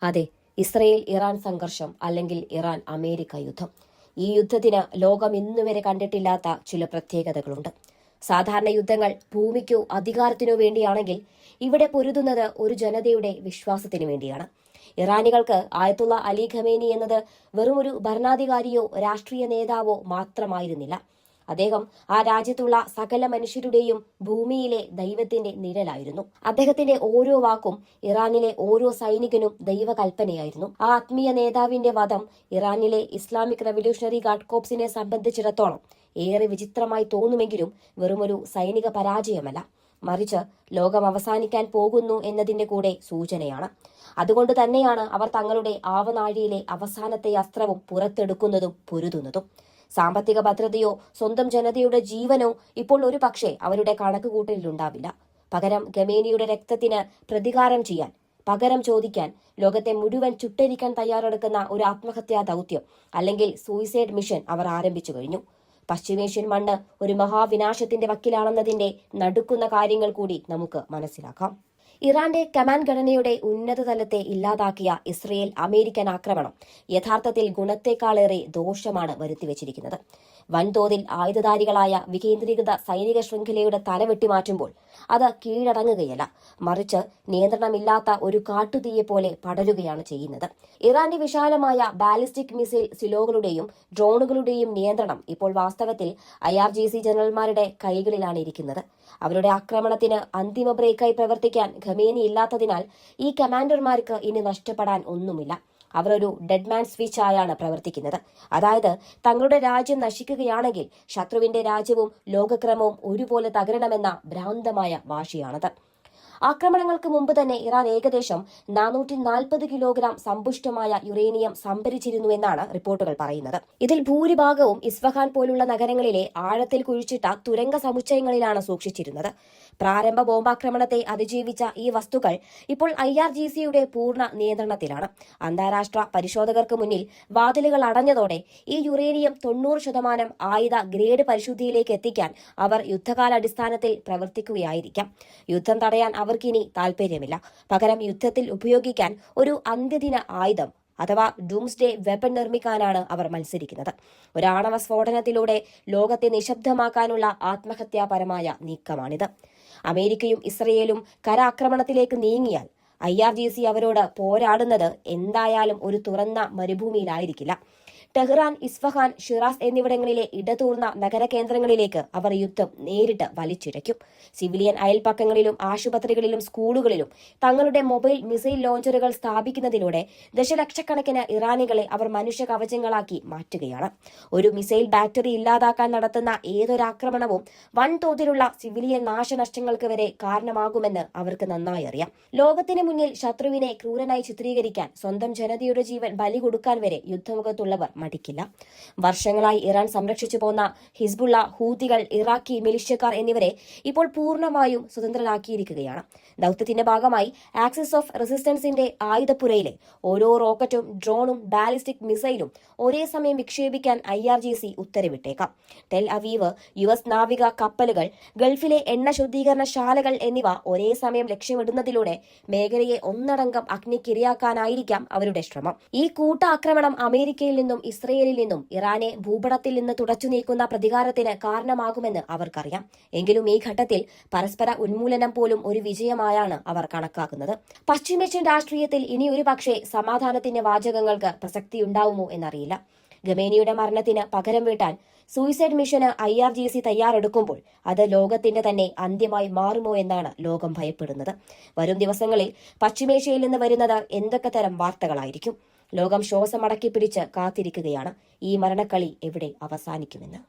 അതെ, Israel Iran സംഘർഷം അല്ലെങ്കിൽ ഇറാൻ അമേരിക്ക യുദ്ധം. ഈ യുദ്ധത്തിന് ലോകം ഇന്നുവരെ കണ്ടിട്ടില്ലാത്ത ചില പ്രത്യേകതകളുണ്ട്. സാധാരണ യുദ്ധങ്ങൾ ഭൂമിക്കോ അധികാരത്തിനോ വേണ്ടിയാണെങ്കിൽ ഇവിടെ പൊരുതുന്നത് ഒരു ജനതയുടെ വിശ്വാസത്തിനു വേണ്ടിയാണ്. ഇറാനികൾക്ക് ആയത്തുള്ള അലി ഖമേനി എന്നത് വെറുമൊരു ഭരണാധികാരിയോ രാഷ്ട്രീയ നേതാവോ മാത്രമായിരുന്നില്ല. അദ്ദേഹം ആ രാജ്യത്തുള്ള സകല മനുഷ്യരുടെയും ഭൂമിയിലെ ദൈവത്തിന്റെ നിഴലായിരുന്നു. അദ്ദേഹത്തിന്റെ ഓരോ വാക്കും ഇറാനിലെ ഓരോ സൈനികനും ദൈവകൽപ്പനയായിരുന്നു. ആ ആത്മീയ നേതാവിന്റെ വധം ഇറാനിലെ ഇസ്ലാമിക് റവല്യൂഷണറി ഗാർഡ് കോപ്സിനെ സംബന്ധിച്ചിടത്തോളം ഏറെ വിചിത്രമായി തോന്നുമെങ്കിലും വെറുമൊരു സൈനിക പരാജയമല്ല, മറിച്ച് ലോകം അവസാനിക്കാൻ പോകുന്നു എന്നതിന്റെ കൂടെ സൂചനയാണ്. അതുകൊണ്ട് തന്നെയാണ് അവർ തങ്ങളുടെ ആവനാഴിയിലെ അവസാനത്തെ അസ്ത്രവും പുറത്തെടുക്കുന്നതും പൊരുതുന്നതും. സാമ്പത്തിക ഭദ്രതയോ സ്വന്തം ജനതയുടെ ജീവനോ ഇപ്പോൾ ഒരു പക്ഷേ അവരുടെ കണക്കുകൂട്ടലിലുണ്ടാവില്ല. പകരം ഖമേനിയുടെ രക്തത്തിന് പ്രതികാരം ചെയ്യാൻ, പകരം ചോദിക്കാൻ, ലോകത്തെ മുഴുവൻ ചുട്ടരിക്കാൻ തയ്യാറെടുക്കുന്ന ഒരു ആത്മഹത്യാ ദൗത്യം അല്ലെങ്കിൽ സൂയിസൈഡ് മിഷൻ അവർ ആരംഭിച്ചു കഴിഞ്ഞു. പശ്ചിമേഷ്യൻ മണ്ണ് ഒരു മഹാവിനാശത്തിന്റെ വക്കിലാണെന്നതിന്റെ നടുക്കുന്ന കാര്യങ്ങൾ കൂടി നമുക്ക് മനസ്സിലാക്കാം. ഇറാന്റെ കമാൻഡ് ഘടനയുടെ ഉന്നത തലത്തെ ഇല്ലാതാക്കിയ ഇസ്രയേൽ അമേരിക്കൻ ആക്രമണം യഥാർത്ഥത്തിൽ ഗുണത്തെക്കാളേറെ ദോഷമാണ് വരുത്തിവച്ചിരിക്കുന്നത്. വൻതോതിൽ ആയുധധാരികളായ വികേന്ദ്രീകൃത സൈനിക ശൃംഖലയുടെ തല വെട്ടിമാറ്റുമ്പോൾ അത് കീഴടങ്ങുകയല്ല, മറിച്ച് നിയന്ത്രണമില്ലാത്ത ഒരു കാട്ടുതീയെ പോലെ പടരുകയാണ് ചെയ്യുന്നത്. ഇറാന്റെ വിശാലമായ ബാലിസ്റ്റിക് മിസൈൽ സിലോകളുടെയും ഡ്രോണുകളുടെയും നിയന്ത്രണം ഇപ്പോൾ വാസ്തവത്തിൽ IRGC ജനറൽമാരുടെ കൈകളിലാണ് ഇരിക്കുന്നത്. അവരുടെ ആക്രമണത്തിന് അന്തിമ ബ്രേക്കായി പ്രവർത്തിക്കാൻ ഖമേനി ഇല്ലാത്തതിനാൽ ഈ കമാൻഡർമാർക്ക് ഇനി നഷ്ടപ്പെടാൻ ഒന്നുമില്ല. അവർ ഒരു ഡെഡ്മാൻ സ്വിച്ച് ആയാണ് പ്രവർത്തിക്കുന്നത്. അതായത് തങ്ങളുടെ രാജ്യം നശിക്കുകയാണെങ്കിൽ ശത്രുവിന്റെ രാജ്യവും ലോകക്രമവും ഒരുപോലെ തകരണമെന്ന ഭ്രാന്തമായ വാശിയാണത്. ആക്രമണങ്ങൾക്ക് മുമ്പ് തന്നെ ഇറാൻ ഏകദേശം 440 കിലോഗ്രാം സമ്പുഷ്ടമായ യുറേനിയം സംഭരിച്ചിരുന്നുവെന്നാണ് റിപ്പോർട്ടുകൾ പറയുന്നത്. ഇതിൽ ഭൂരിഭാഗവും ഇസ്ഫഹാൻ പോലുള്ള നഗരങ്ങളിലെ ആഴത്തിൽ കുഴിച്ചിട്ട തുരങ്ക സമുച്ചയങ്ങളിലാണ് സൂക്ഷിച്ചിരുന്നത്. പ്രാരംഭ ബോംബാക്രമണത്തെ അതിജീവിച്ച ഈ വസ്തുക്കൾ ഇപ്പോൾ IRGCയുടെ പൂർണ്ണ നിയന്ത്രണത്തിലാണ്. അന്താരാഷ്ട്ര പരിശോധകർക്ക് മുന്നിൽ വാതിലുകൾ അടഞ്ഞതോടെ ഈ യുറേനിയം 90% ആയുധ ഗ്രേഡ് പരിശുദ്ധിയിലേക്ക് എത്തിക്കാൻ അവർ യുദ്ധകാലാടിസ്ഥാനത്തിൽ പ്രവർത്തിക്കുകയായിരിക്കാം. യുദ്ധം തടയാൻ അവർക്കിനി താൽപര്യമില്ല. പകരം യുദ്ധത്തിൽ ഉപയോഗിക്കാൻ ഒരു അന്ത്യദിന ആയുധം അഥവാ ഡൂംസ്ഡേ വെപ്പൺ നിർമ്മിക്കാനാണ് അവർ മത്സരിക്കുന്നത്. ഒരു ആണവ സ്ഫോടനത്തിലൂടെ ലോകത്തെ നിശബ്ദമാക്കാനുള്ള ആത്മഹത്യാപരമായ നീക്കമാണിത്. അമേരിക്കയും ഇസ്രയേലും കരാക്രമണത്തിലേക്ക് നീങ്ങിയാൽ IRGC അവരോട് പോരാടുന്നത് എന്തായാലും ഒരു തുറന്ന മരുഭൂമിയിലായിരിക്കില്ല. ടെഹ്റാൻ, ഇസ്ഫഹാൻ, ഷിറാസ് എന്നിവിടങ്ങളിലെ ഇടതൂർന്ന നഗരകേന്ദ്രങ്ങളിലേക്ക് അവർ യുദ്ധം നേരിട്ട് വലിച്ചിഴയ്ക്കും. സിവിലിയൻ അയൽപ്പക്കങ്ങളിലും ആശുപത്രികളിലും സ്കൂളുകളിലും തങ്ങളുടെ മൊബൈൽ മിസൈൽ ലോഞ്ചറുകൾ സ്ഥാപിക്കുന്നതിലൂടെ ദശലക്ഷക്കണക്കിന് ഇറാനികളെ അവർ മനുഷ്യ കവചങ്ങളാക്കി മാറ്റുകയാണ്. ഒരു മിസൈൽ ബാറ്ററി ഇല്ലാതാക്കാൻ നടത്തുന്ന ഏതൊരാക്രമണവും വൻതോതിലുള്ള സിവിലിയൻ നാശനഷ്ടങ്ങൾക്ക് വരെ കാരണമാകുമെന്ന് അവർക്ക് നന്നായി അറിയാം. ലോകത്തിന് മുന്നിൽ ശത്രുവിനെ ക്രൂരനായി ചിത്രീകരിക്കാൻ, സ്വന്തം ജനതയുടെ ജീവൻ ബലി കൊടുക്കാൻ വരെ യുദ്ധമുഖത്തുള്ളവർ മടിക്കില്ല. വർഷങ്ങളായി ഇറാൻ സംരക്ഷിച്ചു പോന്ന ഹിസ്ബുള്ള, ഹൂതികൾ, ഇറാഖി മിലിഷ്യക്കാർ എന്നിവരെ ഇപ്പോൾ പൂർണ്ണമായും സ്വതന്ത്രരാക്കിയിരിക്കുകയാണ്. ദൌത്യത്തിന്റെ ഭാഗമായി ആക്സിസ് ഓഫ് റെസിസ്റ്റൻസിന്റെ ആയുധപ്പുരയിലെ ഓരോ റോക്കറ്റും ഡ്രോണും ബാലിസ്റ്റിക് മിസൈലും ഒരേ സമയം വിക്ഷേപിക്കാൻ IRGC ഉത്തരവിട്ടേക്കാം. ടെൽ അവീവ്, US നാവിക കപ്പലുകൾ, ഗൾഫിലെ എണ്ണ ശുദ്ധീകരണ ശാലകൾ എന്നിവ ഒരേ സമയം ലക്ഷ്യമിടുന്നതിലൂടെ മേഖലയെ ഒന്നടങ്കം അഗ്നിക്കിരയാക്കാനായിരിക്കാം അവരുടെ ശ്രമം. ഈ കൂട്ടാക്രമണം അമേരിക്കയിൽ നിന്നും ഇസ്രയേലിൽ നിന്നും ഇറാനെ ഭൂപടത്തിൽ നിന്ന് തുടച്ചു നീക്കുന്ന പ്രതികാരത്തിന് കാരണമാകുമെന്ന് അവർക്കറിയാം. എങ്കിലും ഈ ഘട്ടത്തിൽ പരസ്പര ഉന്മൂലനം പോലും ഒരു വിജയമായാണ് അവർ കണക്കാക്കുന്നത്. പശ്ചിമേഷ്യൻ രാഷ്ട്രീയത്തിൽ ഇനി ഒരു പക്ഷേ സമാധാനത്തിന്റെ വാചകങ്ങൾക്ക് പ്രസക്തിയുണ്ടാവുമോ എന്നറിയില്ല. ഖമേനിയുടെ മരണത്തിന് പകരം വീട്ടാൻ സൂയിസൈഡ് മിഷന് IRGC തയ്യാറെടുക്കുമ്പോൾ അത് ലോകത്തിന്റെ തന്നെ അന്ത്യമായി മാറുമോ എന്നാണ് ലോകം ഭയപ്പെടുന്നത്. വരും ദിവസങ്ങളിൽ പശ്ചിമേഷ്യയിൽ നിന്ന് വരുന്നത് എന്തൊക്കെ തരം വാർത്തകളായിരിക്കും? ലോകം ശ്വാസമടക്കി പിടിച്ച് കാത്തിരിക്കുകയാണ് ഈ മരണക്കളി എവിടെ അവസാനിക്കുമെന്ന്.